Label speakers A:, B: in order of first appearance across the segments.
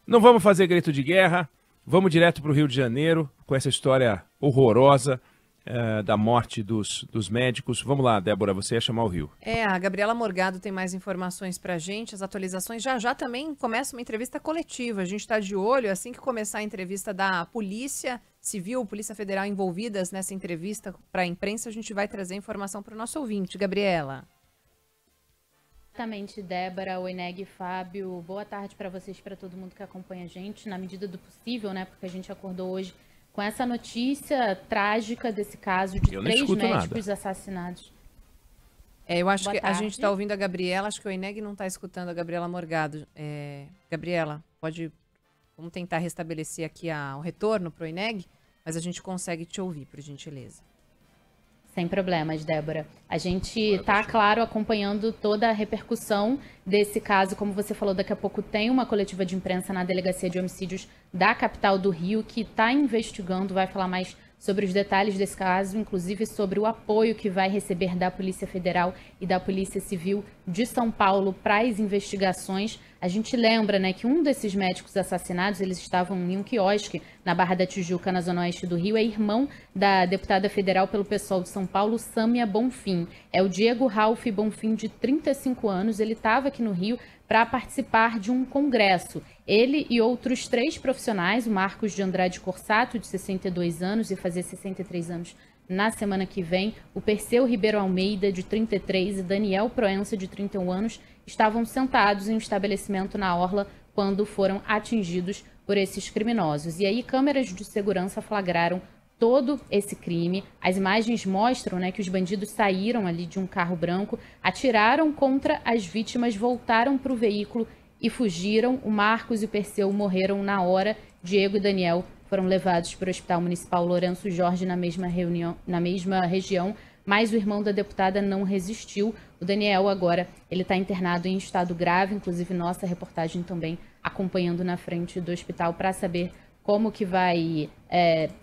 A: Não vamos fazer grito de guerra, vamos direto para o Rio de Janeiro com essa história horrorosa da morte dos médicos. Vamos lá, Débora, você ia chamar o Rio.
B: A Gabriela Morgado tem mais informações para a gente, as atualizações. Já também começa uma entrevista coletiva. A gente está de olho, assim que começar a entrevista da Polícia Civil, Polícia Federal envolvidas nessa entrevista para a imprensa, a gente vai trazer informação para o nosso ouvinte. Gabriela.
C: Exatamente, Débora, Oineg e Fábio. Boa tarde para vocês, para todo mundo que acompanha a gente, na medida do possível, né? Porque a gente acordou hoje com essa notícia trágica desse caso de 3 médicos assassinados.
B: Eu acho que a gente está ouvindo a Gabriela, acho que o Oineg não está escutando a Gabriela Morgado. Gabriela, vamos tentar restabelecer aqui o retorno para o Oineg, mas a gente consegue te ouvir, por gentileza.
C: Sem problemas, Débora. A gente está, claro, acompanhando toda a repercussão desse caso. Como você falou, daqui a pouco tem uma coletiva de imprensa na Delegacia de Homicídios da capital do Rio, que está investigando, vai falar mais sobre os detalhes desse caso, inclusive sobre o apoio que vai receber da Polícia Federal e da Polícia Civil de São Paulo para as investigações. A gente lembra, né, que um desses médicos assassinados, eles estavam em um quiosque na Barra da Tijuca, na zona oeste do Rio, é irmão da deputada federal pelo PSOL de São Paulo, Sâmia Bonfim. É o Diego Ralph Bonfim, de 35 anos, ele estava aqui no Rio para participar de um congresso. Ele e outros 3 profissionais, o Marcos de Andrade Corsato, de 62 anos, e fazer 63 anos na semana que vem, o Perseu Ribeiro Almeida, de 33, e Daniel Proença, de 31 anos, estavam sentados em um estabelecimento na Orla quando foram atingidos por esses criminosos. E aí, câmeras de segurança flagraram todo esse crime. As imagens mostram, né, que os bandidos saíram ali de um carro branco, atiraram contra as vítimas, voltaram para o veículo e fugiram. O Marcos e o Perseu morreram na hora. Diego e Daniel foram levados para o Hospital Municipal Lourenço Jorge na mesma região, mas o irmão da deputada não resistiu. O Daniel agora, ele está internado em estado grave, inclusive nossa reportagem também acompanhando na frente do hospital para saber como que vai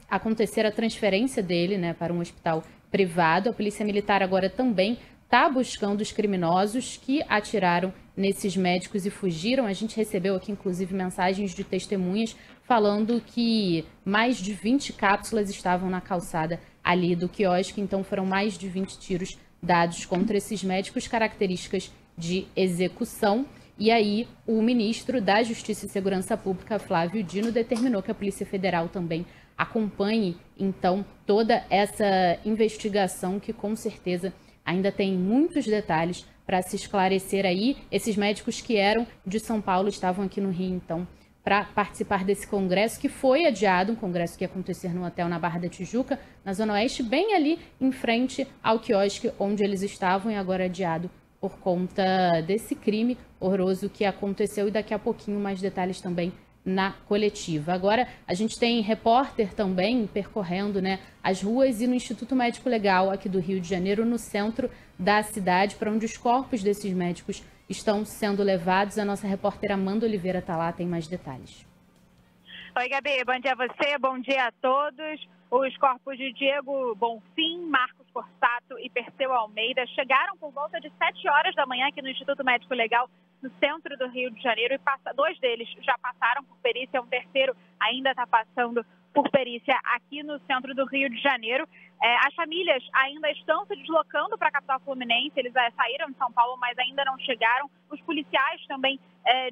C: acontecer a transferência dele, né, para um hospital privado. A Polícia Militar agora também está buscando os criminosos que atiraram nesses médicos e fugiram. A gente recebeu aqui, inclusive, mensagens de testemunhas falando que mais de 20 cápsulas estavam na calçada ali do quiosque, então foram mais de 20 tiros dados contra esses médicos, características de execução. E aí, o ministro da Justiça e Segurança Pública, Flávio Dino, determinou que a Polícia Federal também acompanhe, então, toda essa investigação que, com certeza, ainda tem muitos detalhes para se esclarecer aí. Esses médicos que eram de São Paulo estavam aqui no Rio, então, para participar desse congresso, que foi adiado, um congresso que ia acontecer no hotel na Barra da Tijuca, na Zona Oeste, bem ali em frente ao quiosque onde eles estavam, e agora adiado por conta desse crime horroroso que aconteceu, e daqui a pouquinho mais detalhes também na coletiva. Agora, a gente tem repórter também percorrendo, né, as ruas e no Instituto Médico Legal aqui do Rio de Janeiro, no centro da cidade, para onde os corpos desses médicos estão sendo levados. A nossa repórter Amanda Oliveira está lá, tem mais detalhes.
D: Oi, Gabi, bom dia a você, bom dia a todos. Os corpos de Diego Bonfim, Marcos Corsato e Perseu Almeida chegaram por volta de 7 horas da manhã aqui no Instituto Médico Legal, no centro do Rio de Janeiro, e 2 deles já passaram por perícia, um terceiro ainda está passando por perícia aqui no centro do Rio de Janeiro. As famílias ainda estão se deslocando para a capital fluminense, eles saíram de São Paulo, mas ainda não chegaram. Os policiais também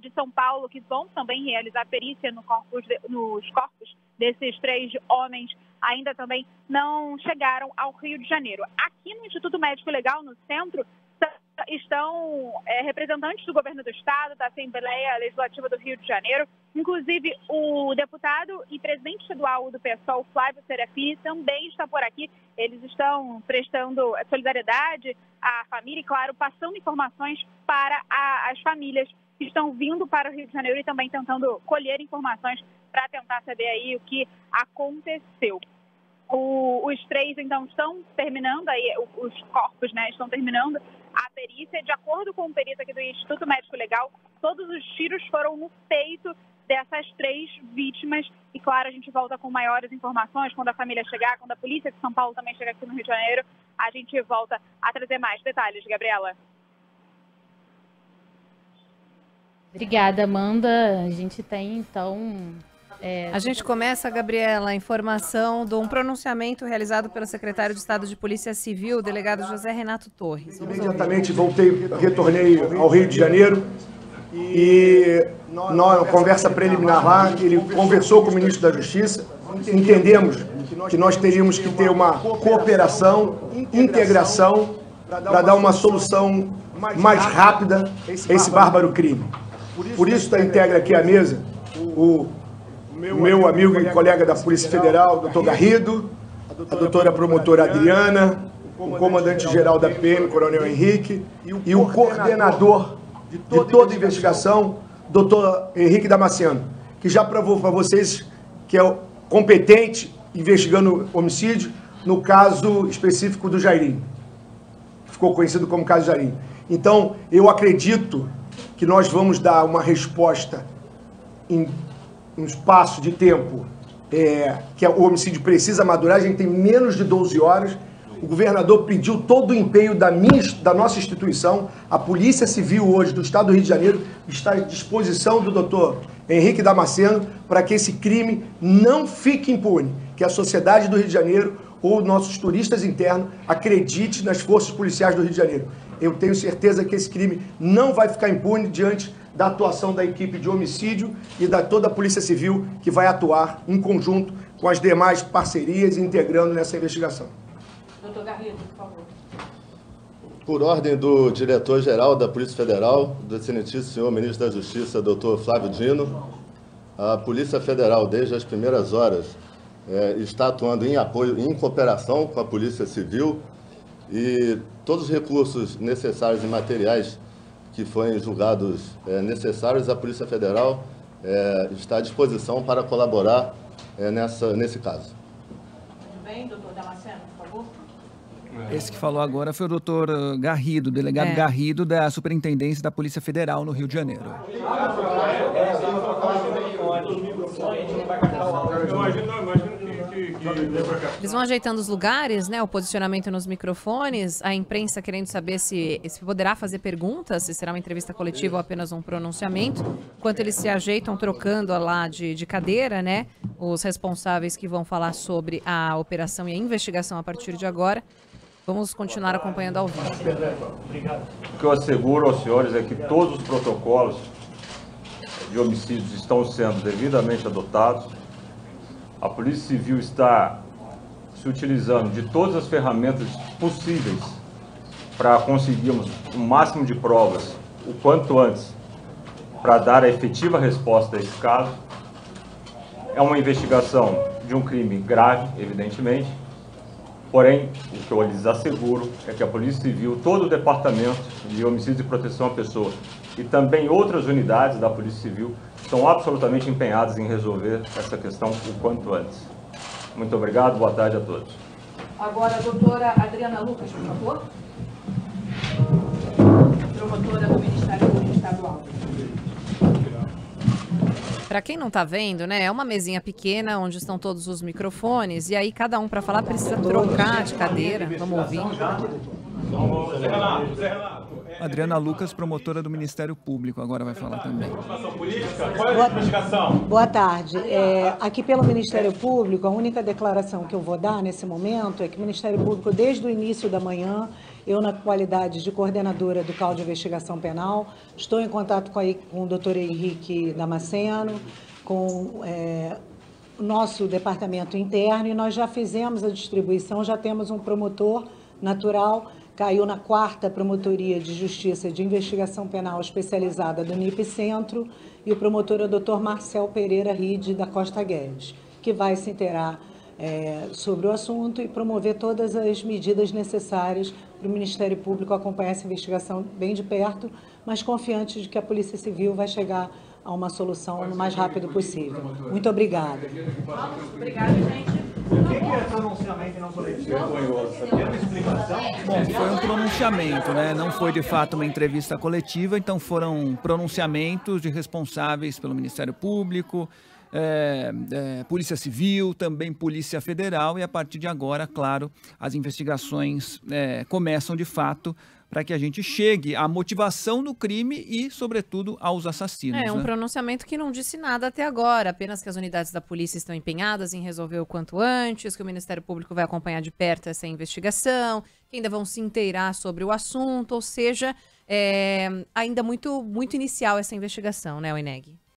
D: de São Paulo, que vão também realizar perícia nos corpos desses 3 homens, ainda também não chegaram ao Rio de Janeiro. Aqui no Instituto Médico Legal, no centro, estão representantes do governo do estado, da Assembleia Legislativa do Rio de Janeiro, inclusive o deputado e presidente estadual do PSOL, Flávio Serafini, também está por aqui. Eles estão prestando solidariedade à família e, claro, passando informações para as famílias que estão vindo para o Rio de Janeiro e também tentando colher informações para tentar saber aí o que aconteceu. Os 3, então, estão terminando, aí, os corpos, né, estão terminando a perícia. De acordo com o perito aqui do Instituto Médico Legal, todos os tiros foram no peito dessas 3 vítimas. E, claro, a gente volta com maiores informações quando a família chegar, quando a polícia de São Paulo também chegar aqui no Rio de Janeiro. A gente volta a trazer mais detalhes, Gabriela.
C: Obrigada, Amanda. A gente tem, então...
B: A gente começa, Gabriela, a informação de um pronunciamento realizado pelo secretário de Estado de Polícia Civil, o delegado José Renato Torres.
E: Imediatamente retornei ao Rio de Janeiro e na conversa preliminar lá, ele conversou com o ministro da Justiça, entendemos que nós teríamos que ter uma cooperação, integração, para dar uma solução mais rápida a esse bárbaro crime. Por isso integra aqui à mesa o meu amigo e colega da Polícia Federal, doutor Garrido, a doutora promotora Adriana, o comandante-geral da PM, coronel Henrique, e o coordenador de toda a investigação, doutor Henrique Damasceno, que já provou para vocês que é competente investigando homicídio no caso específico do Jairinho. Ficou conhecido como caso Jairinho. Então, eu acredito que nós vamos dar uma resposta em um espaço de tempo que o homicídio precisa madurar. A gente tem menos de 12 horas. O governador pediu todo o empenho da nossa instituição. A Polícia Civil hoje do Estado do Rio de Janeiro está à disposição do doutor Henrique Damasceno para que esse crime não fique impune, que a sociedade do Rio de Janeiro ou nossos turistas internos acreditem nas forças policiais do Rio de Janeiro. Eu tenho certeza que esse crime não vai ficar impune diante da atuação da equipe de homicídio e da toda a Polícia Civil, que vai atuar em conjunto com as demais parcerias, integrando nessa investigação.
B: Doutor Garrido, por favor.
F: Por ordem do diretor-geral da Polícia Federal, do excelentíssimo senhor ministro da Justiça, doutor Flávio Dino, a Polícia Federal, desde as primeiras horas, está atuando em apoio, em cooperação com a Polícia Civil, e todos os recursos necessários e materiais que forem julgados necessários, a Polícia Federal está à disposição para colaborar nesse caso.
B: Muito bem, doutor Damasceno, por favor.
G: Esse que falou agora foi o doutor Garrido, delegado Garrido, da Superintendência da Polícia Federal no Rio de Janeiro.
B: Eles vão ajeitando os lugares, né? O posicionamento nos microfones, a imprensa querendo saber se poderá fazer perguntas, se será uma entrevista coletiva ou apenas um pronunciamento. Enquanto eles se ajeitam, trocando lá de cadeira, né? Os responsáveis que vão falar sobre a operação e a investigação a partir de agora. Vamos continuar acompanhando ao vivo.
H: O que eu asseguro aos senhores é que todos os protocolos de homicídios estão sendo devidamente adotados. A Polícia Civil está se utilizando de todas as ferramentas possíveis para conseguirmos o máximo de provas o quanto antes para dar a efetiva resposta a esse caso. É uma investigação de um crime grave, evidentemente, porém, o que eu lhes asseguro é que a Polícia Civil, todo o Departamento de Homicídios e Proteção à Pessoa e também outras unidades da Polícia Civil estão absolutamente empenhadas em resolver essa questão o quanto antes. Muito obrigado, boa tarde a todos.
B: Agora, a doutora Adriana Lucas, por favor. Promotora do Ministério Público Estadual. Para quem não está vendo, né, é uma mesinha pequena onde estão todos os microfones e aí cada um para falar precisa trocar de cadeira. Vamos ouvir.
G: Adriana Lucas, promotora do Ministério Público, agora vai falar também.
I: Boa tarde. Aqui pelo Ministério Público, a única declaração que eu vou dar nesse momento é que o Ministério Público, desde o início da manhã, eu, na qualidade de coordenadora do CAU de Investigação Penal, estou em contato com o doutor Henrique Damasceno, com o nosso departamento interno, e nós já fizemos a distribuição, já temos um promotor natural, caiu na 4ª Promotoria de Justiça de Investigação Penal Especializada do NIP Centro, e o promotor é o Dr. Marcel Pereira Ride, da Costa Guedes, que vai se inteirar sobre o assunto e promover todas as medidas necessárias para o Ministério Público acompanhar essa investigação bem de perto, mas confiante de que a Polícia Civil vai chegar a uma solução o mais rápido possível. Muito obrigada.
B: Obrigada, gente.
J: O que é pronunciamento não coletivo? Tem uma explicação?
G: Bom, foi um pronunciamento, né? Não foi de fato uma entrevista coletiva, então foram pronunciamentos de responsáveis pelo Ministério Público, Polícia Civil, também Polícia Federal, e a partir de agora, claro, as investigações começam de fato para que a gente chegue à motivação do crime e, sobretudo, aos assassinos.
B: É um pronunciamento que não disse nada até agora, apenas que as unidades da polícia estão empenhadas em resolver o quanto antes, que o Ministério Público vai acompanhar de perto essa investigação, que ainda vão se inteirar sobre o assunto, ou seja, ainda muito inicial essa investigação, né, Oineg?